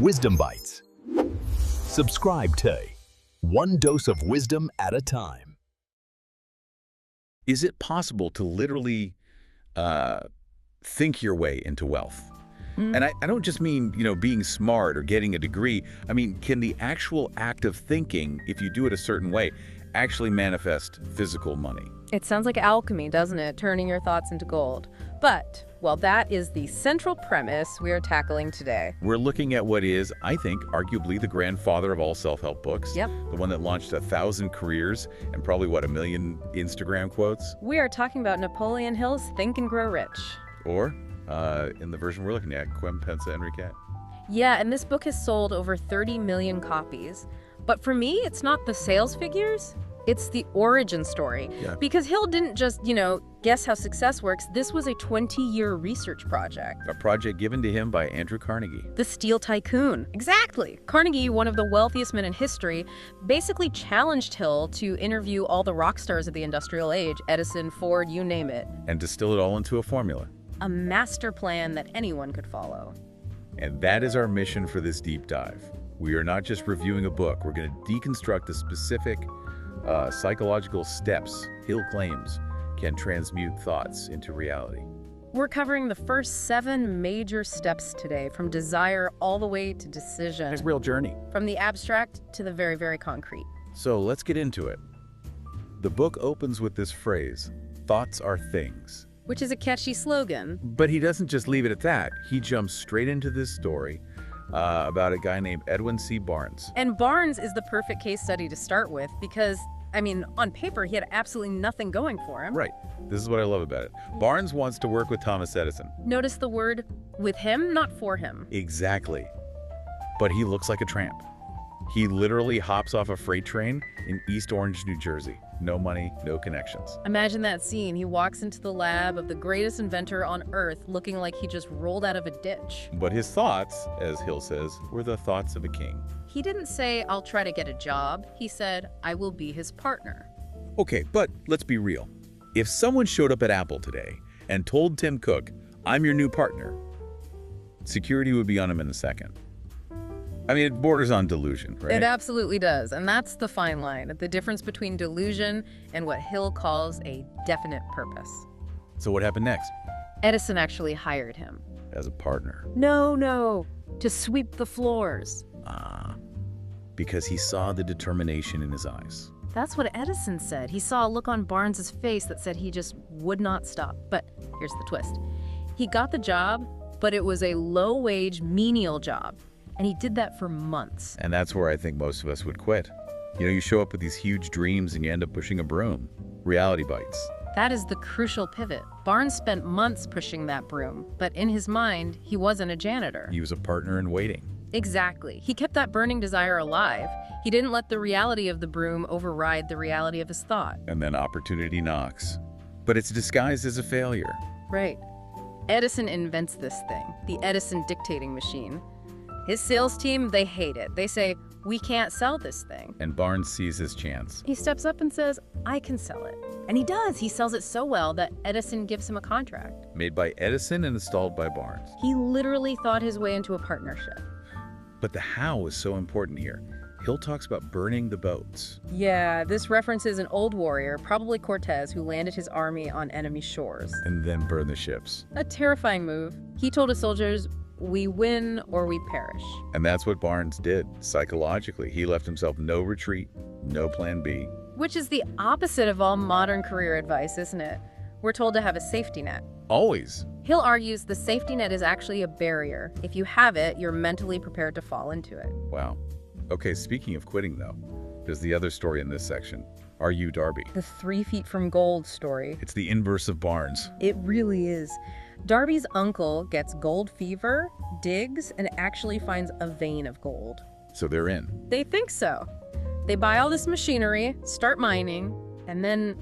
Wisdom Bites. Subscribe to one dose of wisdom at a time. Is it possible to literally think your way into wealth? And I don't just mean, being smart or getting a degree. I mean, can the actual act of thinking, if you do it a certain way, actually manifest physical money? It sounds like alchemy, doesn't it? Turning your thoughts into gold. But, well, that is the central premise we are tackling today. We're looking at what is, I think, arguably the grandfather of all self-help books. Yep. The one that launched 1,000 careers and probably, 1 million Instagram quotes? We are talking about Napoleon Hill's Think and Grow Rich. Or, in the version we're looking at, Quem Pensa Enriquet. Yeah, and this book has sold over 30 million copies. But for me, it's not the sales figures. It's the origin story. Yeah. Because Hill didn't just, guess how success works. This was a 20-year research project. A project given to him by Andrew Carnegie. The Steel Tycoon. Exactly. Carnegie, one of the wealthiest men in history, basically challenged Hill to interview all the rock stars of the industrial age, Edison, Ford, you name it. And distill it all into a formula. A master plan that anyone could follow. And that is our mission for this deep dive. We are not just reviewing a book. We're going to deconstruct the specific psychological steps Hill claims can transmute thoughts into reality. We're covering the first 7 major steps today, from desire all the way to decision. It's a real journey. From the abstract to the very, very concrete. So let's get into it. The book opens with this phrase, "Thoughts are things." Which is a catchy slogan. But he doesn't just leave it at that. He jumps straight into this story about a guy named Edwin C. Barnes. And Barnes is the perfect case study to start with because, on paper, he had absolutely nothing going for him. Right. This is what I love about it. Barnes wants to work with Thomas Edison. Notice the word with him, not for him. Exactly. But he looks like a tramp. He literally hops off a freight train in East Orange, New Jersey. No money, no connections. Imagine that scene. He walks into the lab of the greatest inventor on Earth looking like he just rolled out of a ditch. But his thoughts, as Hill says, were the thoughts of a king. He didn't say, "I'll try to get a job." He said, "I will be his partner." Okay, but let's be real. If someone showed up at Apple today and told Tim Cook, "I'm your new partner," security would be on him in a second. It borders on delusion, right? It absolutely does. And that's the fine line, the difference between delusion and what Hill calls a definite purpose. So what happened next? Edison actually hired him. As a partner. No, to sweep the floors. Because he saw the determination in his eyes. That's what Edison said. He saw a look on Barnes's face that said he just would not stop. But here's the twist. He got the job, but it was a low-wage, menial job. And he did that for months. And that's where I think most of us would quit. You show up with these huge dreams and you end up pushing a broom. Reality bites. That is the crucial pivot. Barnes spent months pushing that broom, but in his mind, he wasn't a janitor. He was a partner in waiting. Exactly. He kept that burning desire alive. He didn't let the reality of the broom override the reality of his thought. And then opportunity knocks. But it's disguised as a failure. Right. Edison invents this thing, the Edison dictating machine. His sales team, they hate it. They say, "We can't sell this thing." And Barnes sees his chance. He steps up and says, "I can sell it." And he does. He sells it so well that Edison gives him a contract. Made by Edison and installed by Barnes. He literally thought his way into a partnership. But the how is so important here. Hill talks about burning the boats. Yeah, this references an old warrior, probably Cortez, who landed his army on enemy shores. And then burn the ships. A terrifying move. He told his soldiers, "We win or we perish." And that's what Barnes did, psychologically. He left himself no retreat, no plan B. Which is the opposite of all modern career advice, isn't it? We're told to have a safety net. Always. Hill argues the safety net is actually a barrier. If you have it, you're mentally prepared to fall into it. Wow. Okay, speaking of quitting, though, there's the other story in this section. Are You Darby? The 3 feet from gold story. It's the inverse of Barnes. It really is. Darby's uncle gets gold fever, digs, and actually finds a vein of gold. So they're in. They think so. They buy all this machinery, start mining, and then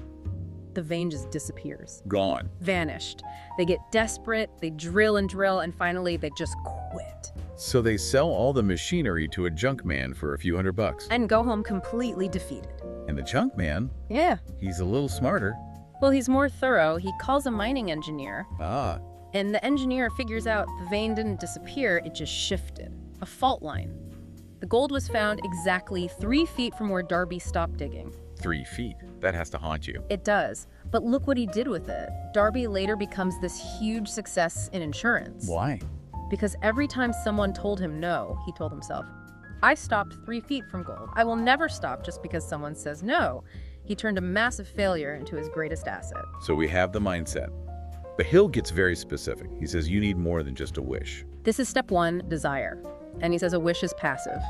the vein just disappears. Gone. Vanished. They get desperate, they drill, and finally they just quit. So they sell all the machinery to a junk man for a few $100. And go home completely defeated. And the junk man, Yeah. he's a little smarter. Well, he's more thorough. He calls a mining engineer. Ah. And the engineer figures out the vein didn't disappear, it just shifted. a fault line. The gold was found exactly 3 feet from where Darby stopped digging. 3 feet. That has to haunt you. It does. But look what he did with it. Darby later becomes this huge success in insurance. Why? Because every time someone told him no, he told himself, I stopped 3 feet from gold. I will never stop just because someone says no. He turned a massive failure into his greatest asset. So we have the mindset. But Hill gets very specific. He says you need more than just a wish. This is step 1, desire. And he says a wish is passive.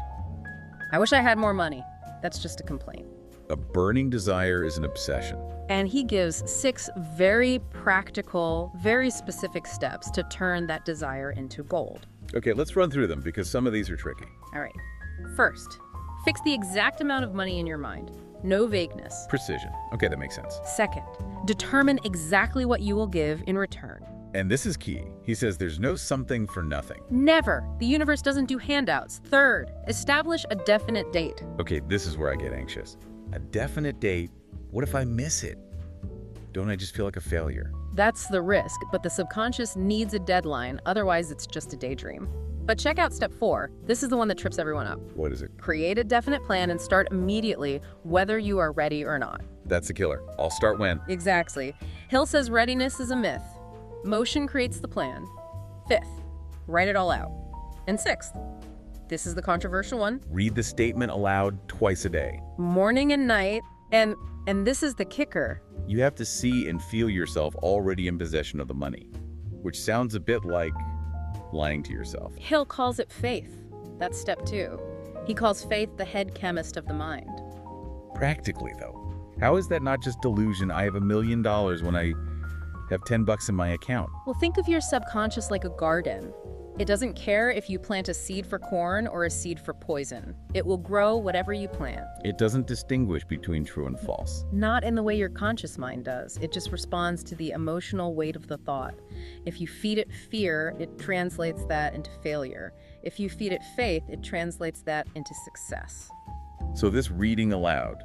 I wish I had more money. That's just a complaint. A burning desire is an obsession. And he gives 6 very practical, very specific steps to turn that desire into gold. Okay, let's run through them because some of these are tricky. All right. First, fix the exact amount of money in your mind. No vagueness. Precision. Okay, that makes sense. Second, determine exactly what you will give in return. And this is key. He says there's no something for nothing. Never. The universe doesn't do handouts. Third, establish a definite date. Okay, this is where I get anxious. A definite date. What if I miss it? Don't I just feel like a failure? That's the risk, but the subconscious needs a deadline, otherwise it's just a daydream. But check out step 4. This is the one that trips everyone up. What is it? Create a definite plan and start immediately, whether you are ready or not. That's the killer. I'll start when? Exactly. Hill says readiness is a myth. Motion creates the plan. 5th, write it all out. And 6th, this is the controversial one. Read the statement aloud twice a day. Morning and night. And this is the kicker. You have to see and feel yourself already in possession of the money, which sounds a bit like lying to yourself. Hill calls it faith. That's step 2. He calls faith the head chemist of the mind. Practically, though, how is that not just delusion? I have $1 million when I have $10 in my account. Well, think of your subconscious like a garden. It doesn't care if you plant a seed for corn or a seed for poison. It will grow whatever you plant. It doesn't distinguish between true and false. Not in the way your conscious mind does. It just responds to the emotional weight of the thought. If you feed it fear, it translates that into failure. If you feed it faith, it translates that into success. So this reading aloud,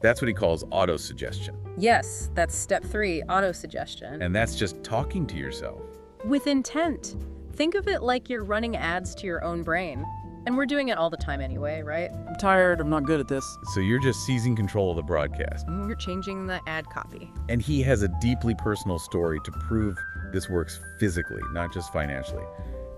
that's what he calls autosuggestion. Yes, that's step 3, autosuggestion. And that's just talking to yourself. With intent. Think of it like you're running ads to your own brain. And we're doing it all the time anyway, right? I'm tired, I'm not good at this. So you're just seizing control of the broadcast. You're changing the ad copy. And he has a deeply personal story to prove this works physically, not just financially.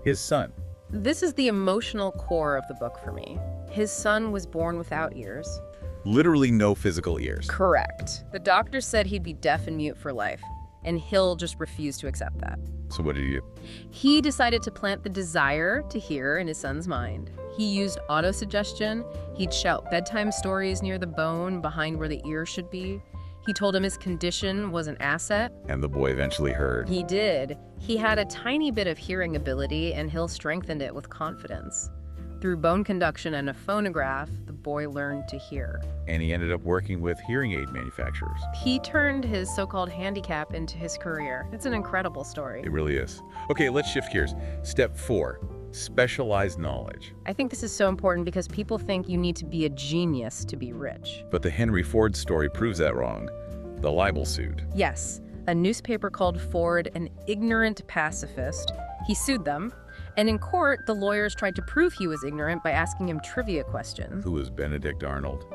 His son. This is the emotional core of the book for me. His son was born without ears. Literally no physical ears. Correct. The doctor said he'd be deaf and mute for life, and Hill just refused to accept that. So what did he do? He decided to plant the desire to hear in his son's mind. He used autosuggestion. He'd shout bedtime stories near the bone behind where the ear should be. He told him his condition was an asset. And the boy eventually heard. He did. He had a tiny bit of hearing ability, and Hill strengthened it with confidence. Through bone conduction and a phonograph, the boy learned to hear. And he ended up working with hearing aid manufacturers. He turned his so-called handicap into his career. It's an incredible story. It really is. Okay, let's shift gears. Step 4, specialized knowledge. I think this is so important because people think you need to be a genius to be rich. But the Henry Ford story proves that wrong. The libel suit. Yes, a newspaper called Ford an ignorant pacifist. He sued them. And in court, the lawyers tried to prove he was ignorant by asking him trivia questions. Who was Benedict Arnold?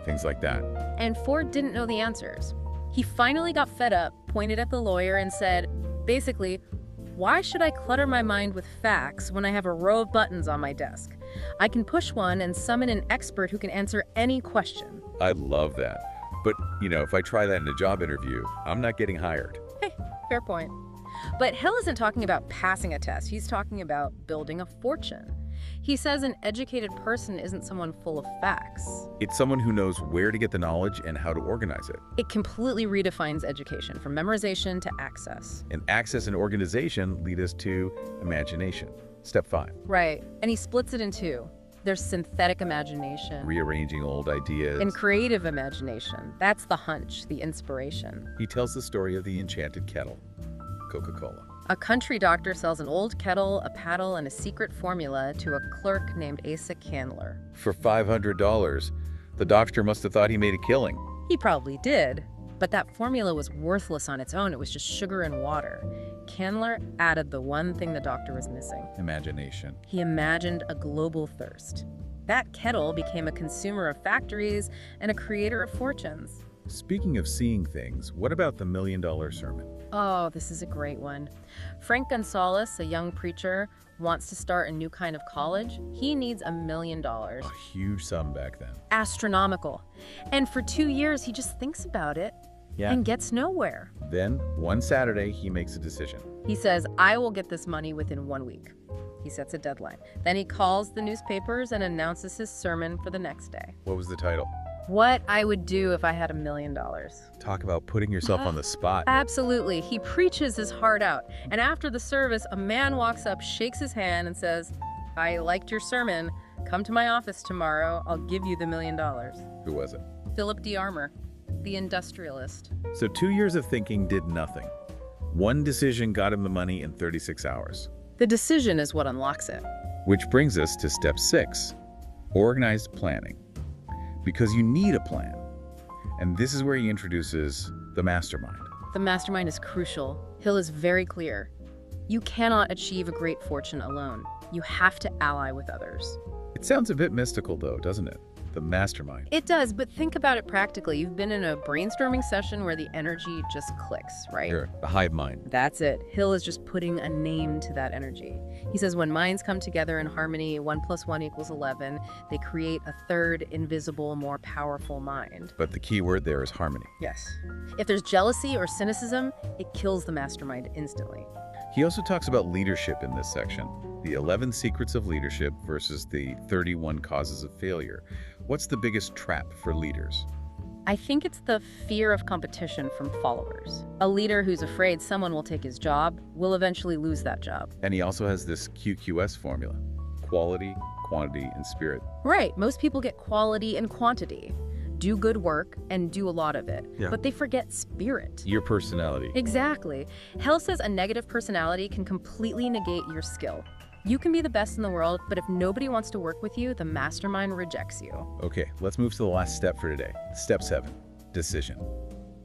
Things like that. And Ford didn't know the answers. He finally got fed up, pointed at the lawyer, and said, basically, why should I clutter my mind with facts when I have a row of buttons on my desk? I can push one and summon an expert who can answer any question. I love that. But, if I try that in a job interview, I'm not getting hired. Hey, fair point. But Hill isn't talking about passing a test. He's talking about building a fortune. He says an educated person isn't someone full of facts. It's someone who knows where to get the knowledge and how to organize it. It completely redefines education, from memorization to access. And access and organization lead us to imagination. Step 5. Right. And he splits it in 2. There's synthetic imagination. Rearranging old ideas. And creative imagination. That's the hunch, the inspiration. He tells the story of the enchanted kettle. Coca-Cola. A country doctor sells an old kettle, a paddle, and a secret formula to a clerk named Asa Candler. For $500, the doctor must have thought he made a killing. He probably did, but that formula was worthless on its own. It was just sugar and water. Candler added the one thing the doctor was missing. Imagination. He imagined a global thirst. That kettle became a consumer of factories and a creator of fortunes. Speaking of seeing things, what about the $1 Million Sermon? Oh, this is a great one. Frank Gonzalez, a young preacher, wants to start a new kind of college. He needs $1 million. A huge sum back then. Astronomical. And for 2 years, he just thinks about it and gets nowhere. Then, one Saturday, he makes a decision. He says, I will get this money within 1 week. He sets a deadline. Then he calls the newspapers and announces his sermon for the next day. What was the title? What I would do if I had $1 million. Talk about putting yourself on the spot. Absolutely. He preaches his heart out. And after the service, a man walks up, shakes his hand, and says, I liked your sermon. Come to my office tomorrow. I'll give you the $1 million. Who was it? Philip D. Armour, the industrialist. So 2 years of thinking did nothing. One decision got him the money in 36 hours. The decision is what unlocks it. Which brings us to step 6, organized planning. Because you need a plan. And this is where he introduces the mastermind. The mastermind is crucial. Hill is very clear. You cannot achieve a great fortune alone. You have to ally with others. It sounds a bit mystical though, doesn't it? The mastermind. It does, but think about it practically. You've been in a brainstorming session where the energy just clicks, right? Sure, the hive mind. That's it. Hill is just putting a name to that energy. He says when minds come together in harmony, 1 + 1 = 11, they create a third, invisible, more powerful mind. But the key word there is harmony. Yes. If there's jealousy or cynicism, it kills the mastermind instantly. He also talks about leadership in this section. The 11 secrets of leadership versus the 31 causes of failure. What's the biggest trap for leaders? I think it's the fear of competition from followers. A leader who's afraid someone will take his job will eventually lose that job. And he also has this QQS formula: quality, quantity, and spirit. Right. Most people get quality and quantity. Do good work and do a lot of it. Yeah. But they forget spirit. Your personality. Exactly. Hill says a negative personality can completely negate your skill. You can be the best in the world, but if nobody wants to work with you, the mastermind rejects you. Okay, let's move to the last step for today. Step 7, decision.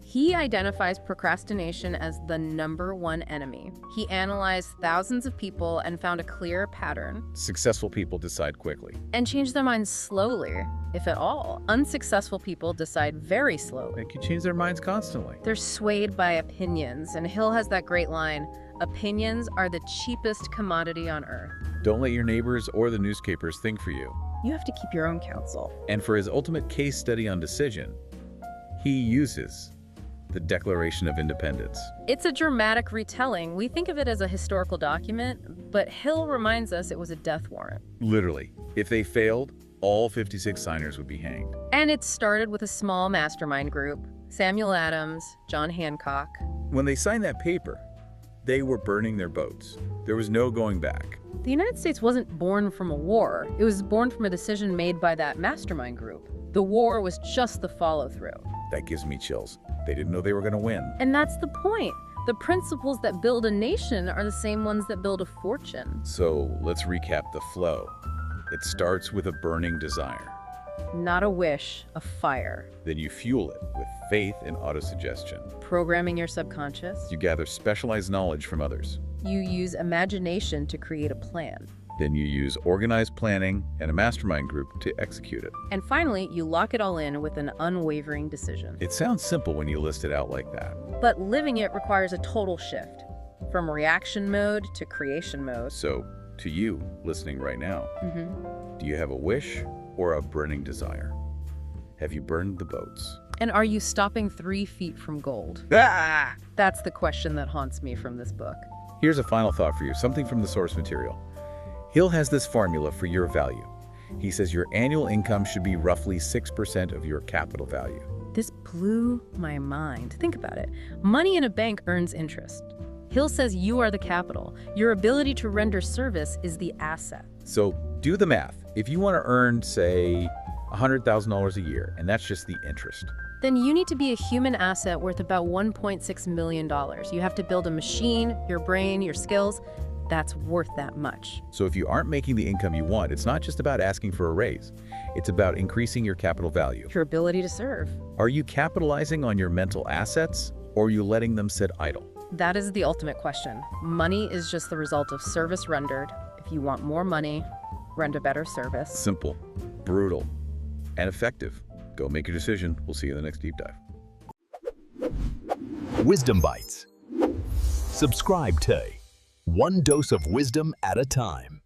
He identifies procrastination as the #1 enemy. He analyzed thousands of people and found a clear pattern. Successful people decide quickly. And change their minds slowly, if at all. Unsuccessful people decide very slowly. They can change their minds constantly. They're swayed by opinions, and Hill has that great line, opinions are the cheapest commodity on earth. Don't let your neighbors or the newspapers think for you. You have to keep your own counsel. And for his ultimate case study on decision, he uses the Declaration of Independence. It's a dramatic retelling. We think of it as a historical document, but Hill reminds us it was a death warrant. Literally, if they failed, all 56 signers would be hanged. And it started with a small mastermind group, Samuel Adams, John Hancock. When they signed that paper, they were burning their boats. There was no going back. The United States wasn't born from a war. It was born from a decision made by that mastermind group. The war was just the follow-through. That gives me chills. They didn't know they were going to win. And that's the point. The principles that build a nation are the same ones that build a fortune. So let's recap the flow. It starts with a burning desire. Not a wish, a fire. Then you fuel it with faith and autosuggestion. Programming your subconscious. You gather specialized knowledge from others. You use imagination to create a plan. Then you use organized planning and a mastermind group to execute it. And finally, you lock it all in with an unwavering decision. It sounds simple when you list it out like that. But living it requires a total shift, from reaction mode to creation mode. So, to you, listening right now, do you have a wish or a burning desire? Have you burned the boats? And are you stopping 3 feet from gold? Ah! That's the question that haunts me from this book. Here's a final thought for you, something from the source material. Hill has this formula for your value. He says your annual income should be roughly 6% of your capital value. This blew my mind. Think about it. Money in a bank earns interest. Hill says you are the capital. Your ability to render service is the asset. So do the math. If you want to earn, say, $100,000 a year, and that's just the interest, then you need to be a human asset worth about $1.6 million. You have to build a machine, your brain, your skills. That's worth that much. So if you aren't making the income you want, it's not just about asking for a raise. It's about increasing your capital value. Your ability to serve. Are you capitalizing on your mental assets, or are you letting them sit idle? That is the ultimate question. Money is just the result of service rendered. If you want more money, render better service. Simple, brutal, and effective. Go make your decision. We'll see you in the next deep dive. Wisdom Bites. Subscribe to one dose of wisdom at a time.